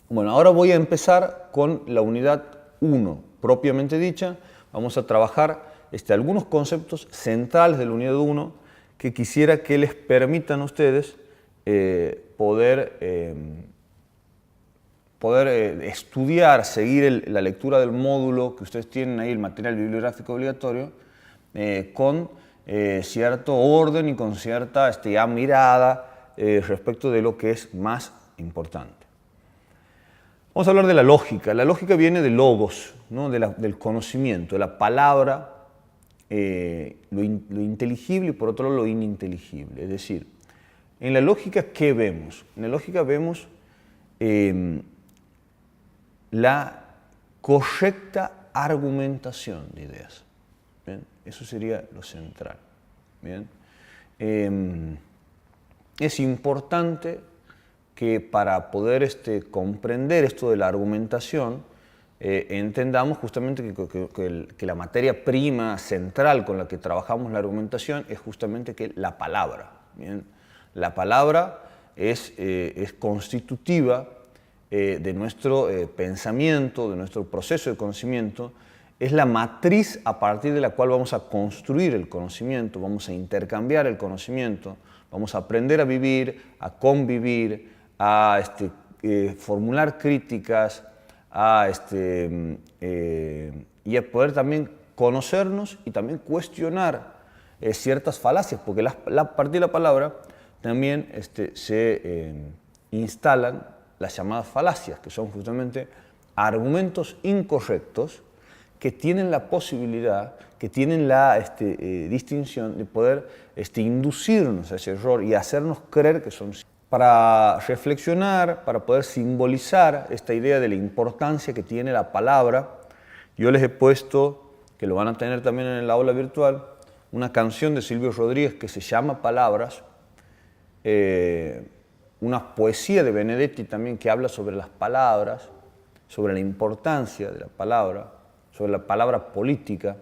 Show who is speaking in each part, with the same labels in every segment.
Speaker 1: Bueno, ahora voy a empezar con la unidad 1, propiamente dicha. Vamos a trabajar algunos conceptos centrales de la unidad 1 que quisiera que les permitan a ustedes poder estudiar, seguir la lectura del módulo que ustedes tienen ahí, el material bibliográfico obligatorio, con cierto orden y con cierta mirada respecto de lo que es más importante. Vamos a hablar de la lógica. La lógica viene de logos, ¿no? Del conocimiento, de la palabra, lo inteligible y por otro lado lo ininteligible. Es decir, en la lógica, ¿qué vemos? En la lógica vemos la correcta argumentación de ideas. ¿Bien? Eso sería lo central. ¿Bien? Es importante que para poder comprender esto de la argumentación, entendamos justamente que la materia prima central con la que trabajamos la argumentación es justamente la palabra. ¿Bien? La palabra es constitutiva de nuestro pensamiento, de nuestro proceso de conocimiento, es la matriz a partir de la cual vamos a construir el conocimiento, vamos a intercambiar el conocimiento, vamos a aprender a vivir, a convivir, a formular críticas, y a poder también conocernos y también cuestionar ciertas falacias, porque a partir de la palabra también se instalan las llamadas falacias, que son justamente argumentos incorrectos que tienen la posibilidad, que tienen la distinción de poder inducirnos a ese error y hacernos creer que son. Para reflexionar, para poder simbolizar esta idea de la importancia que tiene la palabra, yo les he puesto, que lo van a tener también en el aula virtual, una canción de Silvio Rodríguez que se llama Palabras, una poesía de Benedetti también que habla sobre las palabras, sobre la importancia de la palabra, sobre la palabra política,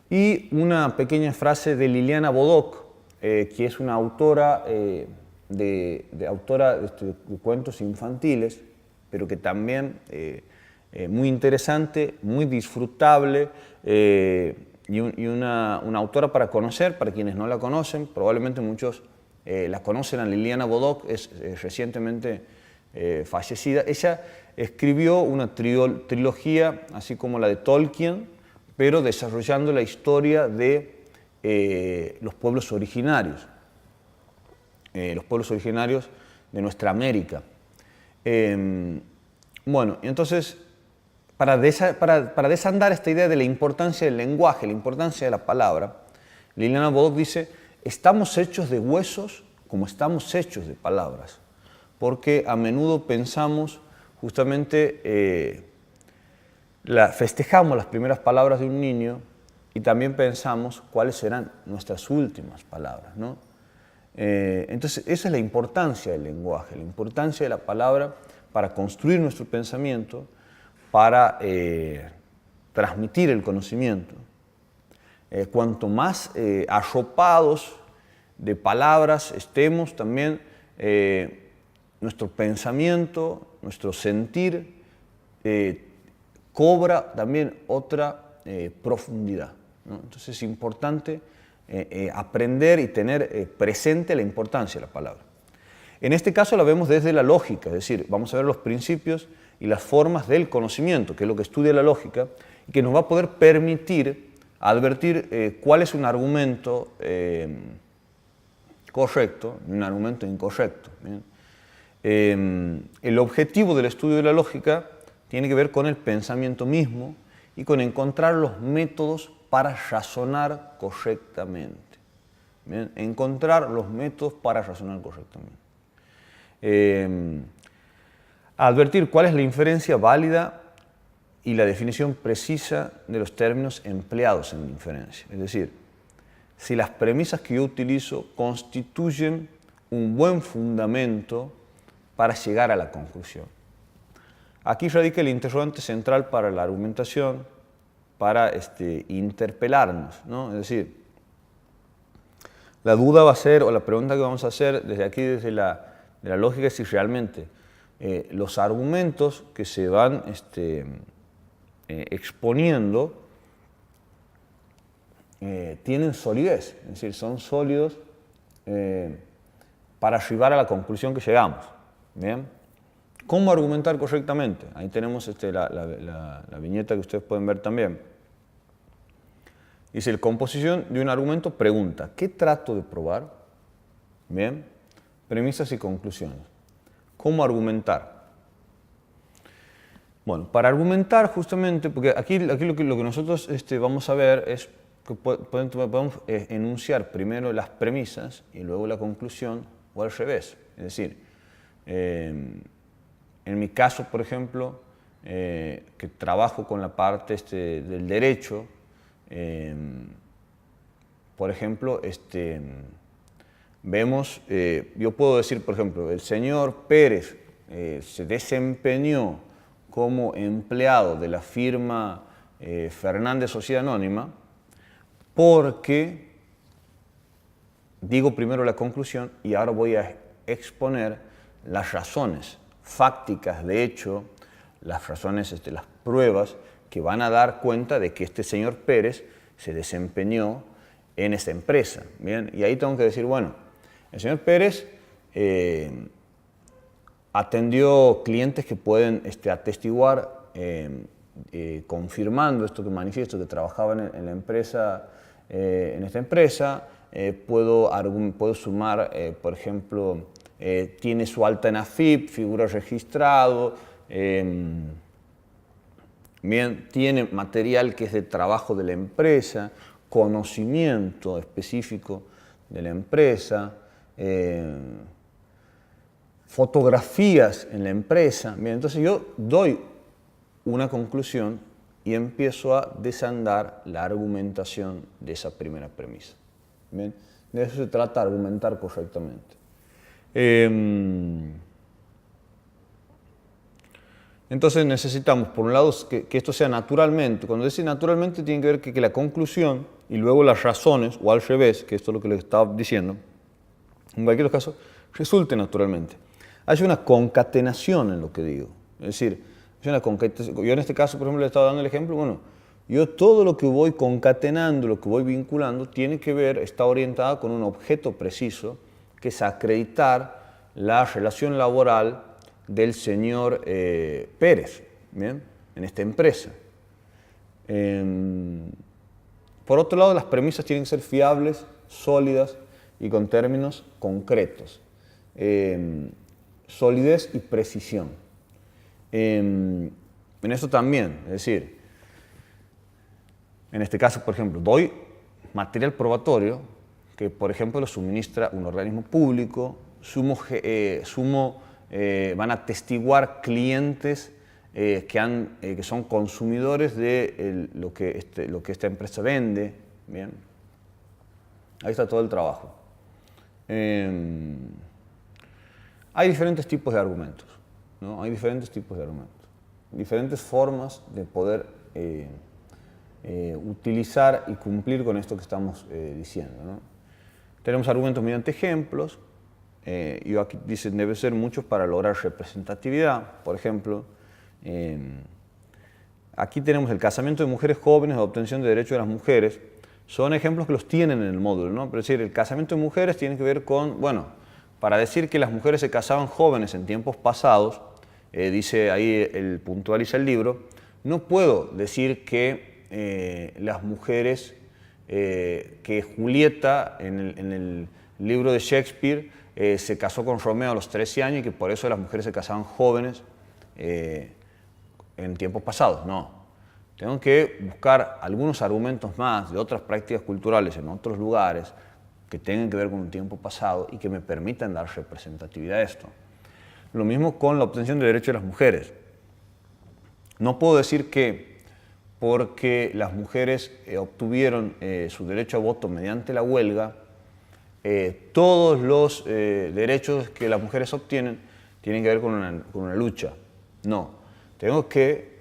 Speaker 1: y una pequeña frase de Liliana Bodoc, que es una autora de cuentos infantiles, pero que también muy interesante, muy disfrutable, y una autora para conocer, para quienes no la conocen. Probablemente muchos la conocen a Liliana Bodoc, es recientemente fallecida. Ella escribió una trilogía, así como la de Tolkien, pero desarrollando la historia de los pueblos originarios. Los pueblos originarios de nuestra América. Bueno, entonces, para desandar esta idea de la importancia del lenguaje, la importancia de la palabra, Liliana Bodoc dice: estamos hechos de huesos como estamos hechos de palabras, porque a menudo pensamos justamente, festejamos las primeras palabras de un niño y también pensamos cuáles serán nuestras últimas palabras, ¿no? Entonces, esa es la importancia del lenguaje, la importancia de la palabra para construir nuestro pensamiento, para transmitir el conocimiento. Cuanto más arropados de palabras estemos, también nuestro pensamiento, nuestro sentir, cobra también otra profundidad, ¿no? Entonces es importante aprender y tener presente la importancia de la palabra. En este caso la vemos desde la lógica, es decir, vamos a ver los principios y las formas del conocimiento, que es lo que estudia la lógica, y que nos va a poder permitir advertir cuál es un argumento correcto y un argumento incorrecto. El objetivo del estudio de la lógica tiene que ver con el pensamiento mismo y con encontrar los métodos para razonar correctamente. ¿Bien? Encontrar los métodos para razonar correctamente. Advertir cuál es la inferencia válida y la definición precisa de los términos empleados en la inferencia. Es decir, si las premisas que yo utilizo constituyen un buen fundamento para llegar a la conclusión. Aquí radica el interrogante central para la argumentación, para interpelarnos, ¿no? Es decir, la duda va a ser, o la pregunta que vamos a hacer desde aquí, desde la lógica, es si realmente los argumentos que se van exponiendo tienen solidez, es decir, son sólidos para arribar a la conclusión que llegamos. ¿Bien? ¿Cómo argumentar correctamente? Ahí tenemos la viñeta que ustedes pueden ver también. Dice, la composición de un argumento pregunta, ¿qué trato de probar? Bien, premisas y conclusiones. ¿Cómo argumentar? Bueno, para argumentar justamente, porque aquí lo que nosotros vamos a ver es que podemos enunciar primero las premisas y luego la conclusión, o al revés. Es decir, en mi caso, por ejemplo, que trabajo con la parte del derecho, por ejemplo, vemos, yo puedo decir, por ejemplo, el señor Pérez se desempeñó como empleado de la firma Fernández Sociedad Anónima porque digo primero la conclusión y ahora voy a exponer las razones fácticas, de hecho, las razones, las pruebas que van a dar cuenta de que este señor Pérez se desempeñó en esta empresa. ¿Bien? Y ahí tengo que decir, bueno, el señor Pérez atendió clientes que pueden atestiguar, confirmando esto que manifiesto, que trabajaban en la empresa, en esta empresa. Puedo sumar, por ejemplo, tiene su alta en AFIP, figura registrado, bien, tiene material que es de trabajo de la empresa, conocimiento específico de la empresa, fotografías en la empresa. Bien, entonces yo doy una conclusión y empiezo a desandar la argumentación de esa primera premisa. Bien, de eso se trata, argumentar correctamente. Entonces necesitamos, por un lado, que esto sea naturalmente. Cuando dice naturalmente, tiene que ver que la conclusión y luego las razones, o al revés, que esto es lo que les estaba diciendo, en cualquier caso, resulte naturalmente. Hay una concatenación en lo que digo. Es decir, yo en este caso, por ejemplo, le estaba dando el ejemplo, bueno, yo todo lo que voy concatenando, lo que voy vinculando, tiene que ver, está orientado con un objeto preciso, que es acreditar la relación laboral del señor Pérez, ¿bien? En esta empresa. Por otro lado, las premisas tienen que ser fiables, sólidas y con términos concretos. Solidez y precisión. En esto también, es decir, en este caso, por ejemplo, doy material probatorio que, por ejemplo, lo suministra un organismo público, van a atestiguar clientes que son consumidores de lo que esta empresa vende. Bien. Ahí está todo el trabajo. Hay diferentes tipos de argumentos, ¿no? Hay diferentes tipos de argumentos, diferentes formas de poder utilizar y cumplir con esto que estamos diciendo, ¿no? Tenemos argumentos mediante ejemplos. Y aquí dicen debe ser muchos para lograr representatividad. Por ejemplo, aquí tenemos el casamiento de mujeres jóvenes, la obtención de derechos de las mujeres. Son ejemplos que los tienen en el módulo, ¿no? Pero es decir, el casamiento de mujeres tiene que ver con, bueno, para decir que las mujeres se casaban jóvenes en tiempos pasados, dice ahí, puntualiza el libro, no puedo decir que las mujeres, que Julieta en el libro de Shakespeare se casó con Romeo a los 13 años y que por eso las mujeres se casaban jóvenes en tiempos pasados. No. Tengo que buscar algunos argumentos más de otras prácticas culturales en otros lugares que tengan que ver con un tiempo pasado y que me permitan dar representatividad a esto. Lo mismo con la obtención de derechos de las mujeres. No puedo decir que porque las mujeres obtuvieron su derecho a voto mediante la huelga, todos los derechos que las mujeres obtienen tienen que ver con una lucha. No, tengo que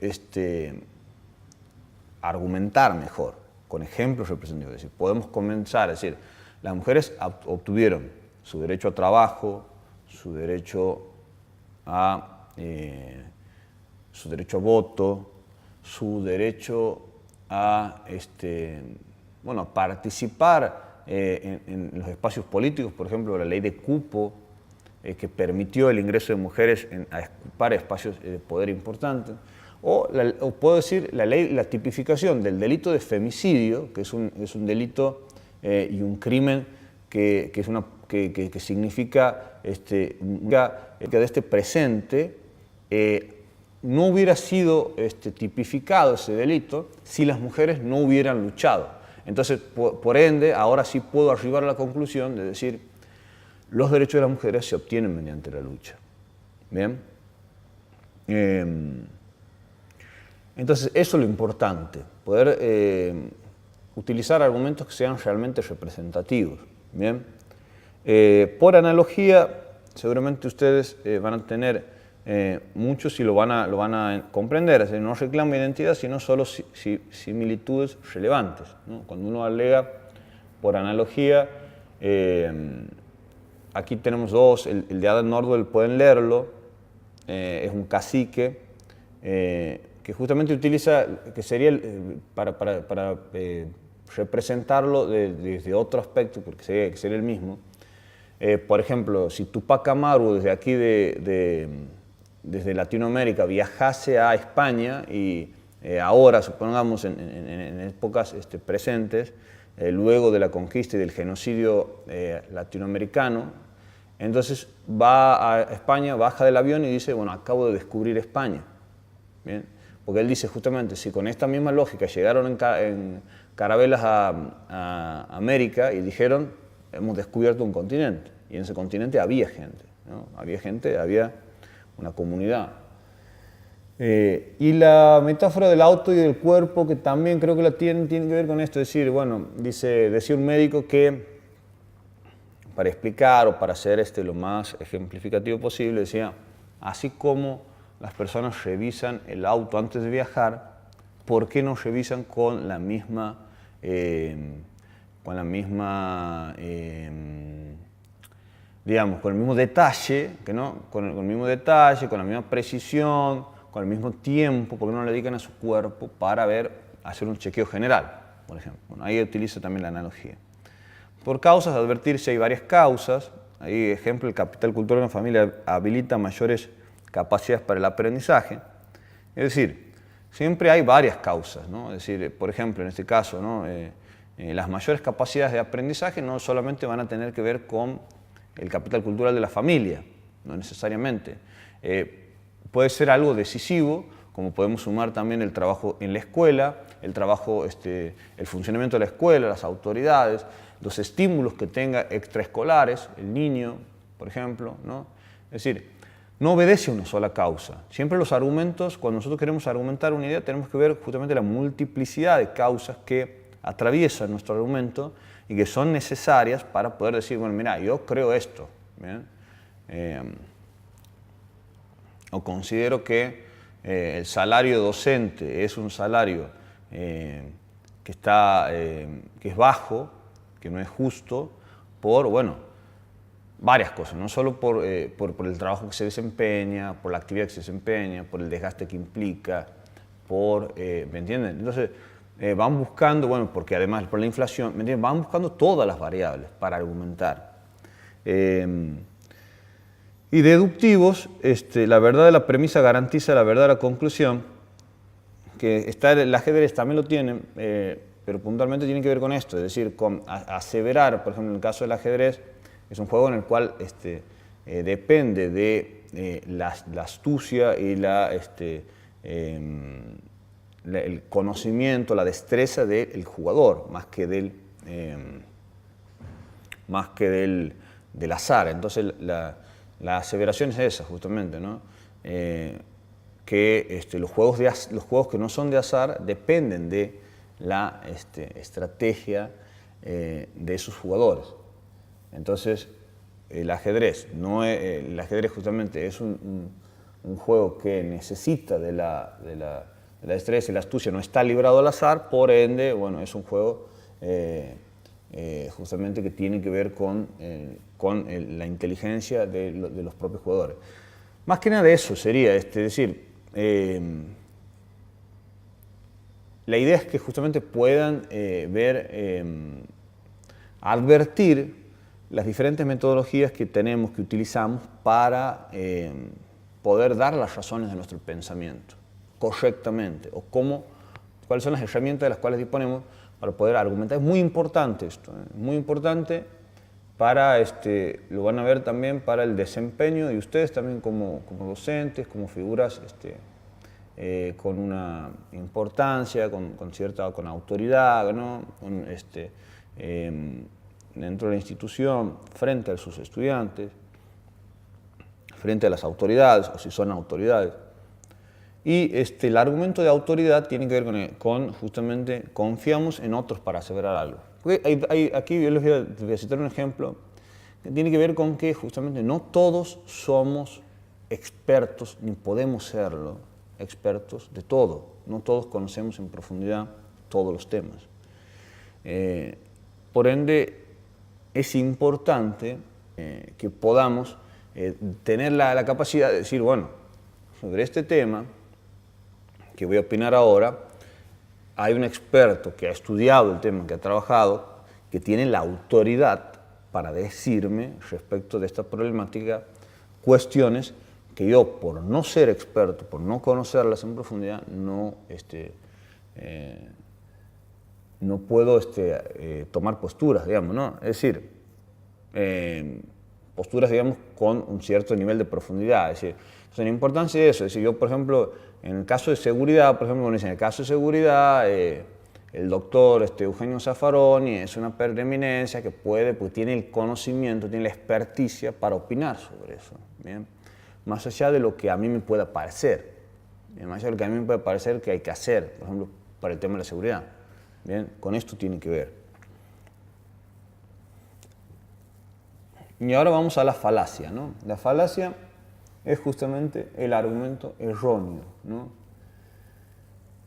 Speaker 1: argumentar mejor, con ejemplos representativos. Es decir, podemos comenzar a decir, las mujeres obtuvieron su derecho a trabajo, su derecho a su derecho a voto, su derecho a, bueno, a participar en los espacios políticos, por ejemplo, la ley de cupo, que permitió el ingreso de mujeres a ocupar espacios de poder importantes, o puedo decir la tipificación del delito de femicidio, que es un delito y un crimen que significa que de este presente no hubiera sido tipificado ese delito si las mujeres no hubieran luchado. Entonces, por ende, ahora sí puedo arribar a la conclusión de decir los derechos de las mujeres se obtienen mediante la lucha. ¿Bien? Entonces, eso es lo importante, poder utilizar argumentos que sean realmente representativos. ¿Bien? Por analogía, seguramente ustedes van a tener muchos y lo van a comprender. Es decir, no reclamo identidad, sino solo similitudes relevantes, ¿no? Cuando uno alega por analogía, aquí tenemos dos, el de Adam Nordwell, pueden leerlo, es un cacique que justamente utiliza, que sería para representarlo desde otro aspecto, porque sería el mismo. Por ejemplo, si Tupac Amaru desde aquí, desde Latinoamérica, viajase a España y ahora, supongamos en épocas presentes, luego de la conquista y del genocidio latinoamericano, entonces va a España, baja del avión y dice, bueno, acabo de descubrir España. ¿Bien? Porque él dice justamente, si con esta misma lógica llegaron en carabelas a América y dijeron, hemos descubierto un continente, y en ese continente había gente, ¿no? Había una comunidad. Y la metáfora del auto y del cuerpo, que también creo que tiene que ver con esto, es decir, bueno, decía un médico que para explicar o para hacer lo más ejemplificativo posible, decía, así como las personas revisan el auto antes de viajar, ¿por qué no revisan con la misma digamos, con el mismo detalle, con el mismo detalle, con la misma precisión, con el mismo tiempo, porque no le dedican a su cuerpo para hacer un chequeo general, por ejemplo? Bueno, ahí utiliza también la analogía. Por causas, advertir si hay varias causas. Ahí, ejemplo, el capital cultural en la familia habilita mayores capacidades para el aprendizaje. Es decir, siempre hay varias causas, ¿no? Es decir, por ejemplo, en este caso, ¿no? Las mayores capacidades de aprendizaje no solamente van a tener que ver con el capital cultural de la familia, no necesariamente. Puede ser algo decisivo, como podemos sumar también el trabajo en la escuela, el funcionamiento de la escuela, las autoridades, los estímulos que tenga extraescolares, el niño, por ejemplo, ¿no? Es decir, no obedece a una sola causa. Siempre los argumentos, cuando nosotros queremos argumentar una idea, tenemos que ver justamente la multiplicidad de causas que atraviesan nuestro argumento y que son necesarias para poder decir, bueno, mira, yo creo esto, ¿bien? O considero que el salario docente es un salario que es bajo, que no es justo, por, bueno, varias cosas, no solo por el trabajo que se desempeña, por la actividad que se desempeña, por el desgaste que implica, ¿me entienden? Entonces, van buscando, bueno, porque además por la inflación, ¿me entienden? Van buscando todas las variables para argumentar. Y deductivos, la verdad de la premisa garantiza la verdad de la conclusión, que el ajedrez también lo tiene, pero puntualmente tiene que ver con esto, es decir, con aseverar, por ejemplo, en el caso del ajedrez, es un juego en el cual depende de la astucia y el conocimiento, la destreza del jugador, más que del azar. Entonces, la aseveración es esa, justamente, ¿no? Que los juegos que no son de azar dependen de la estrategia de esos jugadores. Entonces, el ajedrez justamente es un juego que necesita de la destreza y la astucia, no está librado al azar, por ende, bueno, es un juego justamente que tiene que ver con la inteligencia de los propios jugadores. Más que nada eso sería, es decir, la idea es que justamente puedan advertir las diferentes metodologías que tenemos, que utilizamos para poder dar las razones de nuestro pensamiento correctamente, o cuáles son las herramientas de las cuales disponemos para poder argumentar. Es muy importante esto, muy importante para, lo van a ver también para el desempeño de ustedes también como docentes, como figuras con una importancia, con autoridad, ¿no? Dentro de la institución, frente a sus estudiantes, frente a las autoridades, o si son autoridades. Y el argumento de autoridad tiene que ver con justamente confiamos en otros para aseverar algo. Aquí yo les voy a citar un ejemplo que tiene que ver con que justamente no todos somos expertos, ni podemos serlo, expertos de todo. No todos conocemos en profundidad todos los temas. Por ende, es importante que podamos tener la capacidad de decir, bueno, sobre este tema que voy a opinar ahora, hay un experto que ha estudiado el tema, que ha trabajado, que tiene la autoridad para decirme respecto de esta problemática cuestiones que yo, por no ser experto, por no conocerlas en profundidad, no puedo tomar posturas, digamos, ¿no? Es decir, posturas, digamos, con un cierto nivel de profundidad. Es decir, la importancia de eso. Es decir, yo, por ejemplo, en el caso de seguridad, por ejemplo, en el caso de seguridad, el doctor Eugenio Zaffaroni es una preeminencia que puede, porque tiene el conocimiento, tiene la experticia para opinar sobre eso. ¿Bien? Más allá de lo que a mí me pueda parecer, más allá de lo que a mí me puede parecer que hay que hacer, por ejemplo, para el tema de la seguridad. ¿Bien? Con esto tiene que ver. Y ahora vamos a la falacia, ¿no? La falacia es justamente el argumento erróneo, ¿no?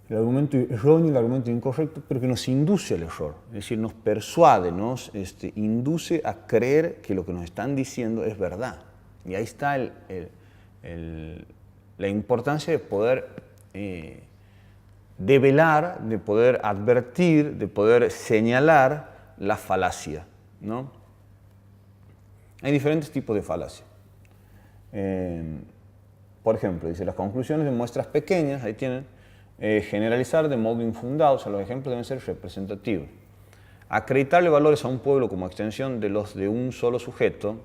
Speaker 1: El argumento erróneo, el argumento incorrecto, pero que nos induce al error, es decir, nos persuade, nos induce a creer que lo que nos están diciendo es verdad. Y ahí está la importancia de poder develar, de poder advertir, de poder señalar la falacia, ¿no? Hay diferentes tipos de falacia. Por ejemplo, dice, las conclusiones de muestras pequeñas, ahí tienen, generalizar de modo infundado, o sea, los ejemplos deben ser representativos. Acreditarle valores a un pueblo como extensión de los de un solo sujeto,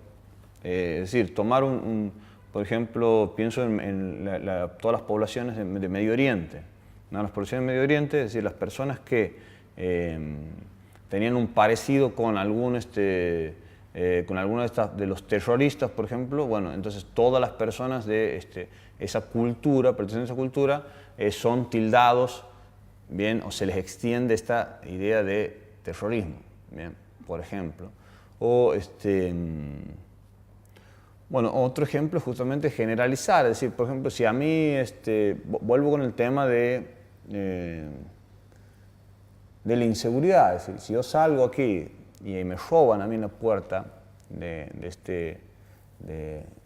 Speaker 1: es decir, tomar por ejemplo, pienso en todas las poblaciones de Medio Oriente, ¿no? Las poblaciones de Medio Oriente, es decir, las personas que tenían un parecido con alguno de los terroristas, por ejemplo, bueno, entonces todas las personas de esa cultura, pertenecientes a esa cultura, son tildados, bien, o se les extiende esta idea de terrorismo, bien, por ejemplo. O bueno, otro ejemplo es justamente generalizar, es decir, por ejemplo, si a mí, vuelvo con el tema de la inseguridad, es decir, si yo salgo aquí y me roban a mí en la puerta de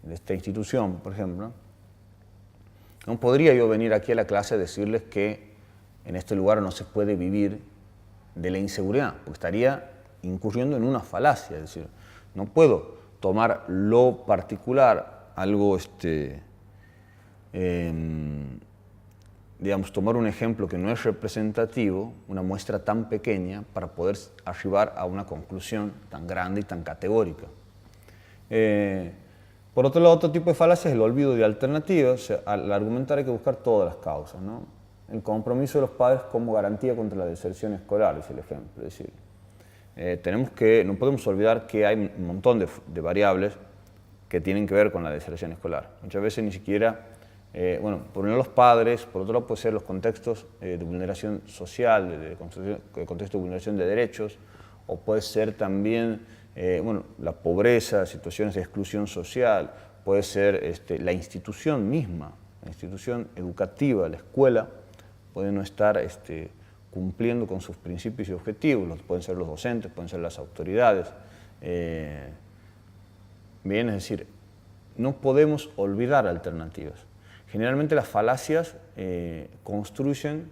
Speaker 1: esta institución, por ejemplo, no podría yo venir aquí a la clase a decirles que en este lugar no se puede vivir de la inseguridad, porque estaría incurriendo en una falacia, es decir, no puedo tomar lo particular, algo, digamos, tomar un ejemplo que no es representativo, una muestra tan pequeña, para poder arribar a una conclusión tan grande y tan categórica. Por otro lado, otro tipo de falacia es el olvido de alternativas. O sea, al argumentar hay que buscar todas las causas, ¿no? El compromiso de los padres como garantía contra la deserción escolar es el ejemplo. Es decir, no podemos olvidar que hay un montón de variables que tienen que ver con la deserción escolar. Muchas veces ni siquiera, bueno, por un lado los padres, por otro lado puede ser los contextos de vulneración social, de contexto de vulneración de derechos, o puede ser también bueno, la pobreza, situaciones de exclusión social, puede ser la institución misma, la institución educativa, la escuela, puede no estar cumpliendo con sus principios y objetivos, pueden ser los docentes, pueden ser las autoridades. Bien, es decir, no podemos olvidar alternativas. Generalmente las falacias construyen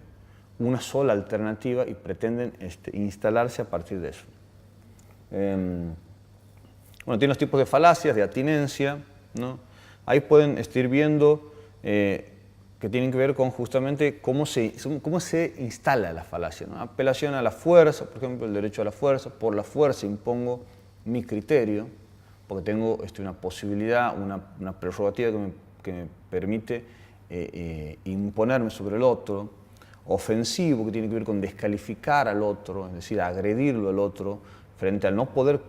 Speaker 1: una sola alternativa y pretenden instalarse a partir de eso. Bueno, tiene los tipos de falacias, de atinencia, ¿no? Ahí pueden ir viendo que tienen que ver con justamente cómo se instala la falacia, ¿no? Apelación a la fuerza, por ejemplo, el derecho a la fuerza. Por la fuerza impongo mi criterio, porque tengo una posibilidad, una prerrogativa que me permite imponerme sobre el otro. Ofensivo, que tiene que ver con descalificar al otro, es decir, agredirlo al otro, frente al no poder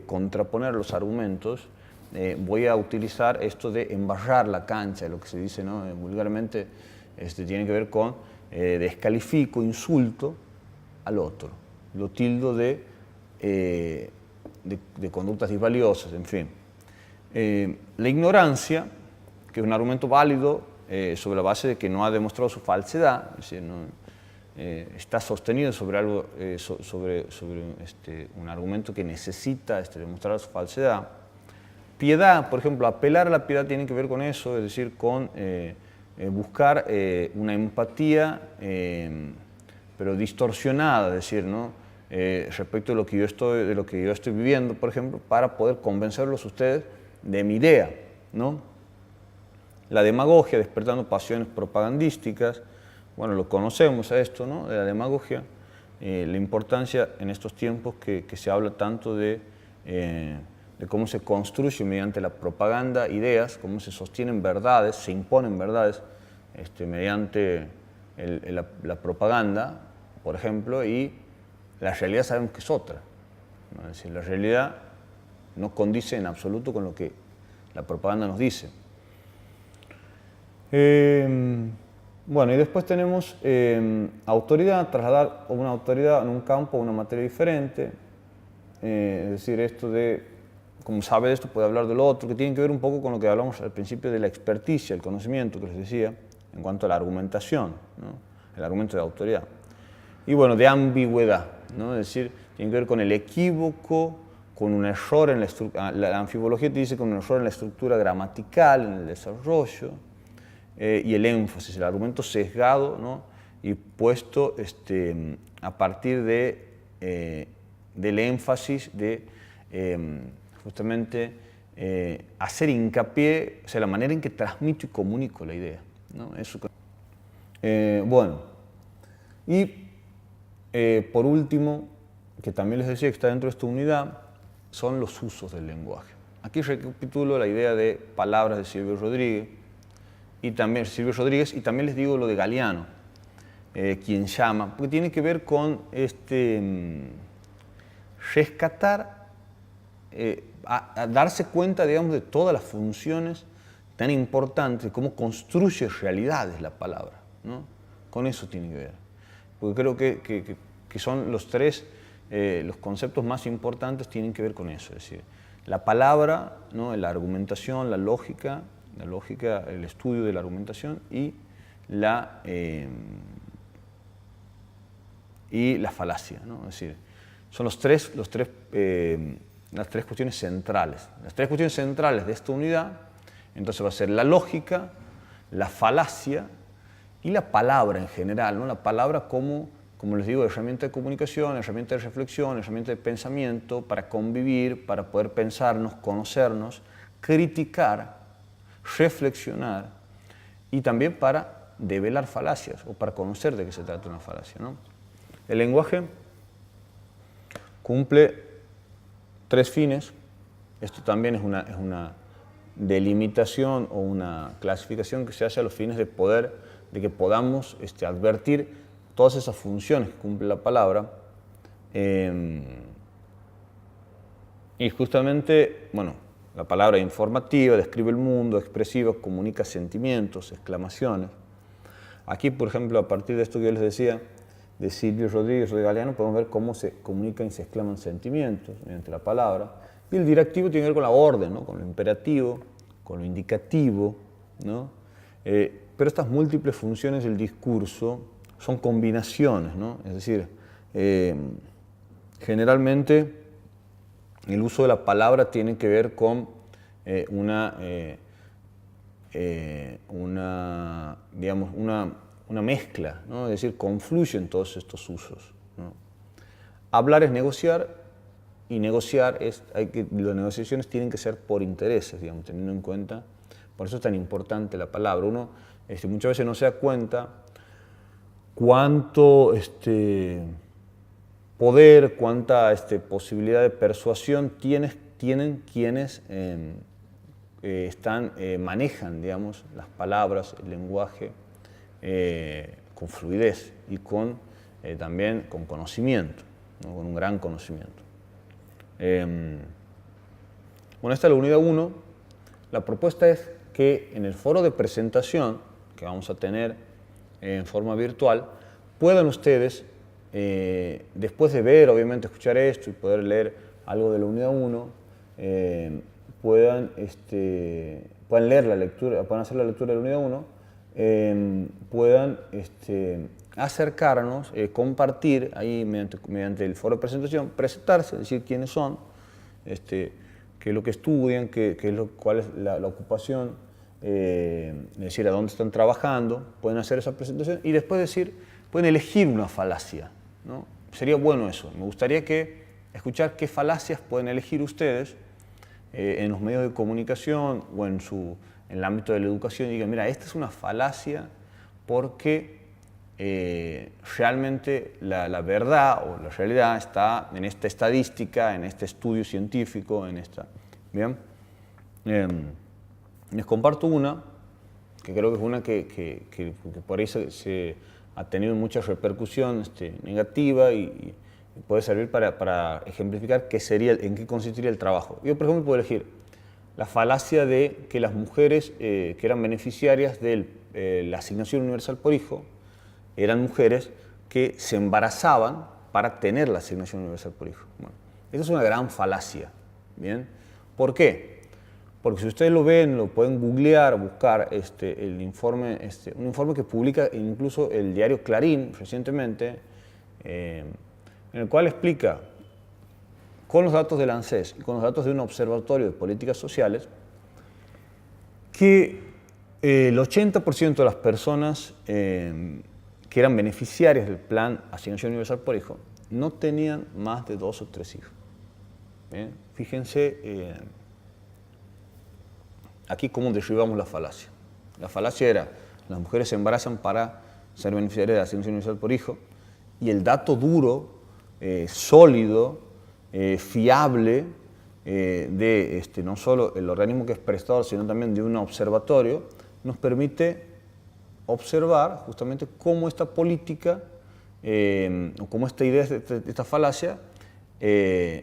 Speaker 1: contraponer los argumentos. Voy a utilizar esto de embarrar la cancha, lo que se dice, ¿no? Vulgarmente, tiene que ver con descalifico, insulto al otro, lo tildo de conductas disvaliosas, en fin. La ignorancia, que es un argumento válido sobre la base de que no ha demostrado su falsedad, es decir, está sostenido sobre algo, sobre un argumento que necesita demostrar su falsedad. Piedad, por ejemplo, apelar a la piedad tiene que ver con eso, es decir, con buscar una empatía, pero distorsionada, es decir, ¿no? Respecto de lo que yo estoy viviendo, por ejemplo, para poder convencerlos a ustedes de mi idea, ¿no? La demagogia, despertando pasiones propagandísticas. Bueno, lo conocemos a esto, ¿no? De la demagogia, la importancia en estos tiempos que se habla tanto de cómo se construye mediante la propaganda ideas, cómo se sostienen verdades, se imponen verdades mediante la propaganda, por ejemplo, y la realidad sabemos que es otra, ¿no? Es decir, la realidad no condice en absoluto con lo que la propaganda nos dice. Bueno, y después tenemos autoridad, trasladar una autoridad en un campo a una materia diferente, es decir, esto de, como sabe esto, puede hablar de lo otro, que tiene que ver un poco con lo que hablamos al principio de la experticia, el conocimiento que les decía, en cuanto a la argumentación, ¿no? El argumento de autoridad. Y bueno, de ambigüedad, ¿no? Es decir, tiene que ver con el equívoco, con un error en la anfibología te dice con un error en la estructura gramatical, en el desarrollo, y el énfasis, el argumento sesgado, ¿no? Y puesto a partir del énfasis de justamente hacer hincapié, o sea, la manera en que transmito y comunico la idea, ¿no? Eso. Bueno, y por último, que también les decía que está dentro de esta unidad, son los usos del lenguaje. Aquí recapitulo la idea de palabras de Silvio Rodríguez, y también les digo lo de Galeano, quien llama, porque tiene que ver con rescatar, a darse cuenta, digamos, de todas las funciones tan importantes, de cómo construye realidades la palabra, ¿no? Con eso tiene que ver, porque creo que son los tres, los conceptos más importantes tienen que ver con eso, es decir, la palabra, ¿no? La argumentación, la lógica, el estudio de la argumentación y la falacia, ¿no? Es decir, son las tres cuestiones centrales. Las tres cuestiones centrales de esta unidad, entonces va a ser la lógica, la falacia y la palabra en general, ¿no? La palabra como les digo, herramienta de comunicación, herramienta de reflexión, herramienta de pensamiento para convivir, para poder pensarnos, conocernos, criticar, reflexionar y también para develar falacias o para conocer de qué se trata una falacia, ¿no? El lenguaje cumple tres fines. Esto también es una delimitación o una clasificación que se hace a los fines de que podamos advertir todas esas funciones que cumple la palabra. Y justamente, bueno, la palabra informativa, describe el mundo, expresiva, comunica sentimientos, exclamaciones. Aquí, por ejemplo, a partir de esto que yo les decía, de Silvio Rodríguez o de Galeano, podemos ver cómo se comunican y se exclaman sentimientos mediante la palabra. Y el directivo tiene que ver con la orden, ¿no? Con lo imperativo, con lo indicativo, ¿no? Pero estas múltiples funciones del discurso son combinaciones, ¿no? Es decir, generalmente el uso de la palabra tiene que ver con digamos, una mezcla, ¿no? Es decir, confluyen todos estos usos, ¿no? Hablar es negociar, y negociar las negociaciones tienen que ser por intereses, digamos, teniendo en cuenta, por eso es tan importante la palabra. Uno muchas veces no se da cuenta cuánto poder, cuánta posibilidad de persuasión tienen quienes manejan, digamos, las palabras, el lenguaje, con fluidez y también con conocimiento, ¿no? Con un gran conocimiento. Bueno, esta es la unidad 1. La propuesta es que en el foro de presentación que vamos a tener en forma virtual, puedan ustedes, después de ver, obviamente, escuchar esto y poder leer algo de la unidad 1, puedan leer la lectura, puedan hacer la lectura de la unidad 1, puedan acercarnos, compartir ahí mediante el foro de presentación, presentarse, decir quiénes son, qué es lo que estudian, cuál es la ocupación, decir a dónde están trabajando, pueden hacer esa presentación y después pueden elegir una falacia, ¿no? Sería bueno eso. Me gustaría escuchar qué falacias pueden elegir ustedes en los medios de comunicación o en el ámbito de la educación y digan, mira, esta es una falacia porque realmente la verdad o la realidad está en esta estadística, en este estudio científico, ¿bien? Les comparto una, que creo que es una que por ahí se ha tenido mucha repercusión negativa y puede servir para ejemplificar en qué consistiría el trabajo. Yo, por ejemplo, puedo elegir la falacia de que las mujeres que eran beneficiarias de la asignación universal por hijo eran mujeres que se embarazaban para tener la asignación universal por hijo. Bueno, esa es una gran falacia, ¿bien? ¿Por qué? Porque si ustedes lo ven, lo pueden googlear, buscar un informe que publica incluso el diario Clarín recientemente, en el cual explica, con los datos del ANSES y con los datos de un observatorio de políticas sociales, que el 80% de las personas que eran beneficiarias del plan Asignación Universal por Hijo no tenían más de 2 o 3 hijos. ¿Bien? Fíjense aquí cómo derribamos la falacia. La falacia era, las mujeres se embarazan para ser beneficiarias de la Asignación Universal por Hijo, y el dato duro, sólido, fiable, de no solo el organismo que es prestador, sino también de un observatorio, nos permite observar justamente cómo esta política, o cómo esta idea, esta falacia,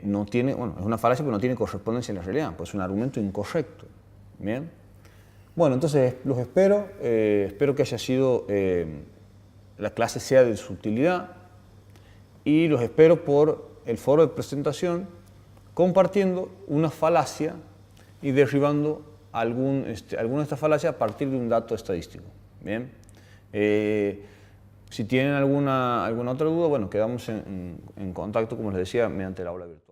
Speaker 1: no tiene, bueno, es una falacia pero no tiene correspondencia en la realidad, pues es un argumento incorrecto. Bien. Bueno, entonces los espero que haya sido, la clase sea de su utilidad, y los espero por el foro de presentación compartiendo una falacia y derribando alguna de estas falacias a partir de un dato estadístico. Bien. Si tienen alguna otra duda, bueno, quedamos en contacto, como les decía, mediante el aula virtual.